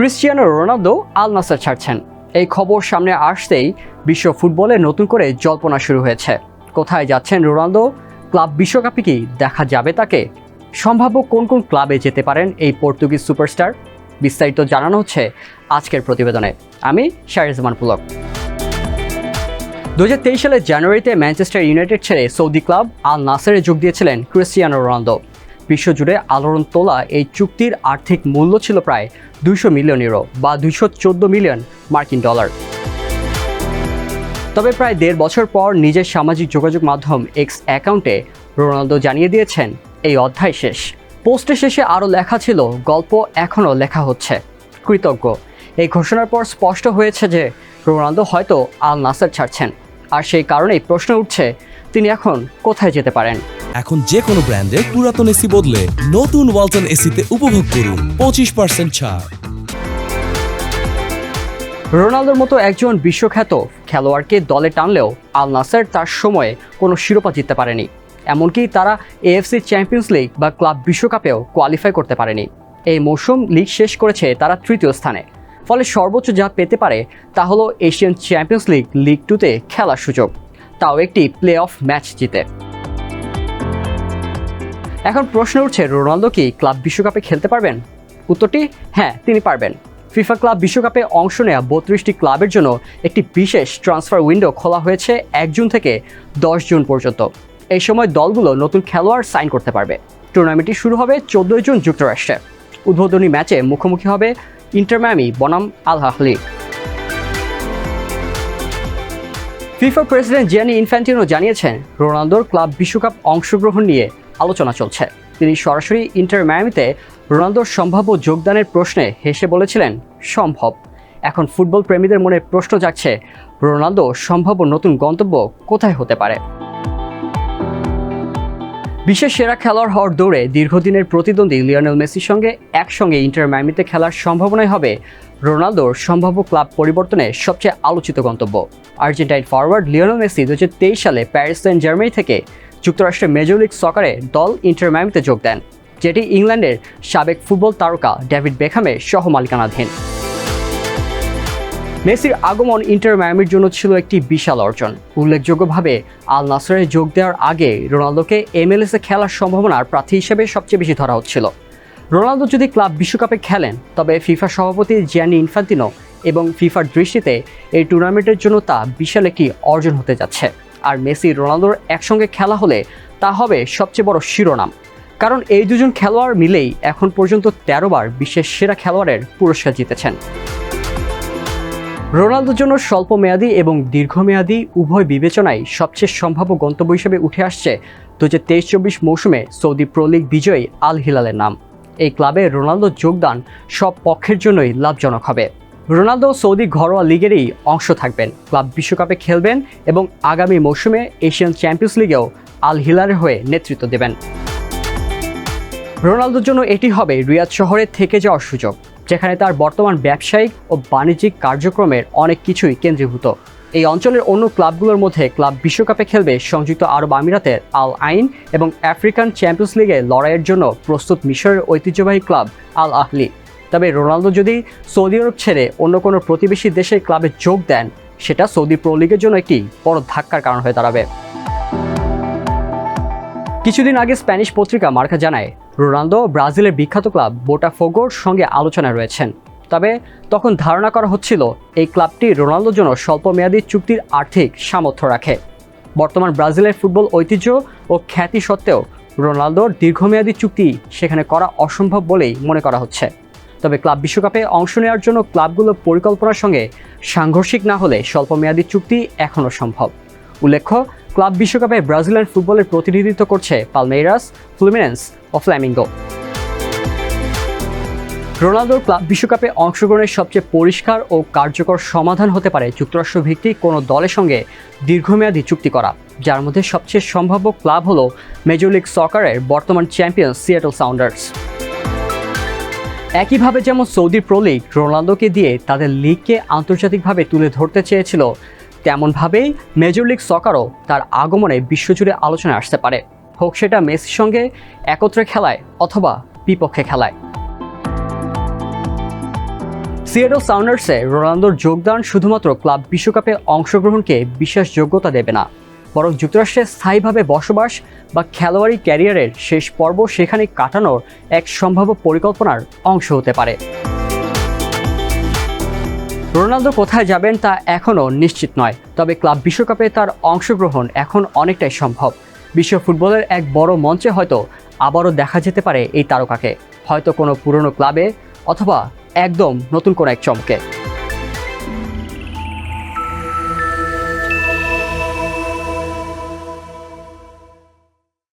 Cristiano Ronaldo আল নাসর ছাড়ছেন। এই খবর সামনে আসতেই বিশ্ব ফুটবলে নতুন করে জল্পনা শুরু হয়েছে। কোথায় যাচ্ছেন রোনালদো? ক্লাব বিশ্বকাপে কি দেখা যাবে তাকে? সম্ভাব্য কোন কোন ক্লাবে যেতে পারেন এই পর্তুগিজ সুপারস্টার? বিস্তারিত জানানো হচ্ছে আজকের প্রতিবেদনে। আমি শাহরিজামান পুলক। 2023 সালের জানুয়ারিতে ম্যানচেস্টার ইউনাইটেড ছেড়ে সৌদি ক্লাব আল নাসরে যোগ দিয়েছিলেন ক্রিস্টিয়ানো রোনালদো। বিশ্বজুড়ে আলোড়ন তোলা এই চুক্তির আর্থিক মূল্য ছিল প্রায় 200 মিলিয়ন ইউরো বা 214 মিলিয়ন মার্কিন ডলার। তবে প্রায় 1.5 বছর পর নিজের সামাজিক যোগাযোগ মাধ্যম এক্স অ্যাকাউন্টে রোনালদো জানিয়ে দিয়েছেন এই অধ্যায় শেষ। পোস্টের শেষে আরও লেখা ছিল, গল্প এখনও লেখা হচ্ছে, কৃতজ্ঞ। এই ঘোষণার পর স্পষ্ট হয়েছে যে রোনালদো হয়তো আল নাসর ছাড়ছেন, আর সেই কারণেই প্রশ্ন উঠছে তিনি এখন কোথায় যেতে পারেন। এখন যে কোনো ব্র্যান্ডের পুরাতন এসি বদলে নতুন ওয়ালটন এসিতে উপভোগ করুন 25% ছাড়। রোনালদোর মতো একজন বিশ্বখ্যাত খেলোয়াড়কে দলে টানলেও আল নাসর তার সময়ে কোনো শিরোপা জিততে পারেনি। এমনকি তারা এএফসি চ্যাম্পিয়ন্স লিগ বা ক্লাব বিশ্বকাপেও কোয়ালিফাই করতে পারেনি। এই মৌসুম লিগ শেষ করেছে তারা 3য় স্থানে। ফলে সর্বোচ্চ যা পেতে পারে তা হলো এশিয়ান চ্যাম্পিয়ন্স লিগ লিগ 2তে খেলার সুযোগ, তাও একটি প্লে অফ ম্যাচ জিতে। এখন প্রশ্ন উঠছে, রোনালদো কি ক্লাব বিশ্বকাপে খেলতে পারবেন? উত্তরটি হ্যাঁ, তিনি পারবেন। ফিফা ক্লাব বিশ্বকাপে অংশ নেওয়া 32টি ক্লাবের জন্য একটি বিশেষ ট্রান্সফার উইন্ডো খোলা হয়েছে 1 জুন থেকে 10 জুন পর্যন্ত। এই সময় দলগুলো নতুন খেলোয়াড় সাইন করতে পারবে। টুর্নামেন্টটি শুরু হবে 14 জুন যুক্তরাষ্ট্রে। উদ্বোধনী ম্যাচে মুখোমুখি হবে ইন্টার মায়ামি বনাম আল আহলি। ফিফা প্রেসিডেন্ট জিয়ানি ইনফ্যান্টিনো জানিয়েছেন, রোনালদোর ক্লাব বিশ্বকাপ অংশগ্রহণ নিয়ে আলোচনা চলছে। তিনি সরাসরি ইন্টার মায়ামিতে রোনালদোর সম্ভাব্য যোগদানের প্রশ্নে হেসে বলেছিলেন, সম্ভব। এখন ফুটবল প্রেমীদের মনে প্রশ্ন জাগছে, রোনালদো সম্ভাব্য নতুন গন্তব্য কোথায় হতে পারে? বিশ্বের সেরা খেলোয়াড় হওয়ার দৌড়ে দীর্ঘদিনের প্রতিদ্বন্দ্বী লিওনেল মেসির সঙ্গে একসঙ্গে ইন্টার মায়ামিতে খেলার সম্ভাবনাই হবে রোনালদোর সম্ভাব্য ক্লাব পরিবর্তনের সবচেয়ে আলোচিত গন্তব্য। আর্জেন্টাইন ফরওয়ার্ড লিওনেল মেসি 2023 সালে প্যারিস সেন্ট জার্মেই থেকে যুক্তরাষ্ট্রের মেজর লিগ সকারে দল ইন্টার মায়ামিতে যোগ দেন, যেটি ইংল্যান্ডের সাবেক ফুটবল তারকা ডেভিড বেকহামের সহমালিকানাধীন। মেসির আগমন ইন্টার মায়ামির জন্য ছিল একটি বিশাল অর্জন। উল্লেখযোগ্যভাবে আল নাসরে যোগ দেওয়ার আগে রোনালদোকে MLS-এ খেলার সম্ভাবনার প্রার্থী হিসেবে সবচেয়ে বেশি ধরা হচ্ছিল। রোনালদো যদি ক্লাব বিশ্বকাপে খেলেন, তবে ফিফা সভাপতি জিয়ানি ইনফ্যান্টিনো এবং ফিফার দৃষ্টিতে এই টুর্নামেন্টের জন্য তা বিশাল একটি অর্জন হতে যাচ্ছে। আর মেসি রোনালদোর একসঙ্গে খেলা হলে তা হবে সবচেয়ে বড় শিরোনাম, কারণ এই দুজন খেলোয়াড় মিলেই এখন পর্যন্ত 13 বার বিশ্বের সেরা খেলোয়াড়ের পুরস্কার জিতেছেন। রোনালদোর জন্য স্বল্প মেয়াদী এবং দীর্ঘমেয়াদী উভয় বিবেচনায় সবচেয়ে সম্ভাব্য গন্তব্য হিসেবে উঠে আসছে 2023-24 মৌসুমে সৌদি প্রো লিগ বিজয়ী আল হিলালের নাম। এই ক্লাবে রোনালদোর যোগদান সব পক্ষের জন্যই লাভজনক হবে। রোনালদো সৌদি ঘরোয়া লিগেরই অংশ থাকবেন, ক্লাব বিশ্বকাপে খেলবেন এবং আগামী মৌসুমে এশিয়ান চ্যাম্পিয়ন্স লিগেও আল হিলালের হয়ে নেতৃত্ব দেবেন। রোনালদোর জন্য এটি হবে রিয়াদ শহরে থেকে যাওয়ার সুযোগ, যেখানে তার বর্তমান ব্যবসায়িক ও বাণিজ্যিক কার্যক্রমের অনেক কিছুই কেন্দ্রীভূত। এই অঞ্চলের অন্য ক্লাবগুলোর মধ্যে ক্লাব বিশ্বকাপে খেলবে সংযুক্ত আরব আমিরাতের আল আইন এবং আফ্রিকান চ্যাম্পিয়ন্স লিগে লড়াইয়ের জন্য প্রস্তুত মিশরের ঐতিহ্যবাহী ক্লাব আল আহলি। তবে রোনালদো যদি সৌদি আরব ছেড়ে অন্য কোনো প্রতিবেশী দেশের ক্লাবে যোগ দেন, সেটা সৌদি প্রো লিগের জন্য একটি বড় ধাক্কার কারণ হয়ে দাঁড়াবে। কিছুদিন আগে স্প্যানিশ পত্রিকা মার্কা জানায়, রোনালদো ব্রাজিলের বিখ্যাত ক্লাব বোটাফোগোর সঙ্গে আলোচনায় রয়েছেন। তবে তখন ধারণা করা হচ্ছিল এই ক্লাবটি রোনালদোর জন্য স্বল্পমেয়াদী চুক্তির আর্থিক সামর্থ্য রাখে। বর্তমান ব্রাজিলের ফুটবল ঐতিহ্য ও খ্যাতি সত্ত্বেও রোনালদোর দীর্ঘমেয়াদী চুক্তি সেখানে করা অসম্ভব বলেই মনে করা হচ্ছে। তবে ক্লাব বিশ্বকাপে অংশ নেওয়ার জন্য ক্লাবগুলোর পরিকল্পনার সঙ্গে সাংঘর্ষিক না হলে স্বল্পমেয়াদী চুক্তি এখনও সম্ভব। উল্লেখ্য, ক্লাব বিশ্বকাপে ব্রাজিলিয়ান ফুটবলের প্রতিনিধিত্ব করছে পালমেইরাস, ফ্লুমিনেন্স ও ফ্ল্যামিঙ্গো। রোনালদোর ক্লাব বিশ্বকাপে অংশগ্রহণের সবচেয়ে পরিষ্কার ও কার্যকর সমাধান হতে পারে যুক্তরাষ্ট্র ভিত্তিক কোনো দলের সঙ্গে দীর্ঘমেয়াদী চুক্তি করা, যার মধ্যে সবচেয়ে সম্ভাব্য ক্লাব হলো মেজর লিগ সকারের বর্তমান চ্যাম্পিয়ন সিয়াটল সাউন্ডার্স। একইভাবে যেমন সৌদি প্রো লিগ রোনালদোকে দিয়ে তাদের লিগকে আন্তর্জাতিকভাবে তুলে ধরতে চেয়েছিল, তেমনভাবেই মেজর লিগ সকারও তার আগমনে বিশ্বজুড়ে আলোচনায় আসতে পারে, হোক সেটা মেসির সঙ্গে একত্রে খেলায় অথবা বিপক্ষে খেলায়। সিয়েটল সাউন্ডার্সে রোনালদোর যোগদান শুধুমাত্র ক্লাব বিশ্বকাপে অংশগ্রহণকে বিশ্বাসযোগ্যতা দেবে না, বরং যুক্তরাষ্ট্রে স্থায়ীভাবে বসবাস বা খেলোয়াড়ি ক্যারিয়ারের শেষ পর্ব সেখানে কাটানোর এক সম্ভাব্য পরিকল্পনার অংশ হতে পারে। রোনালদো কোথায় যাবেন তা এখনও নিশ্চিত নয়, তবে ক্লাব বিশ্বকাপে তার অংশগ্রহণ এখন অনেকটাই সম্ভব। বিশ্ব ফুটবলের এক বড় মঞ্চে হয়তো আবারও দেখা যেতে পারে এই তারকাকে, হয়তো কোনো পুরনো ক্লাবে অথবা একদম নতুন কোনো এক চমকে।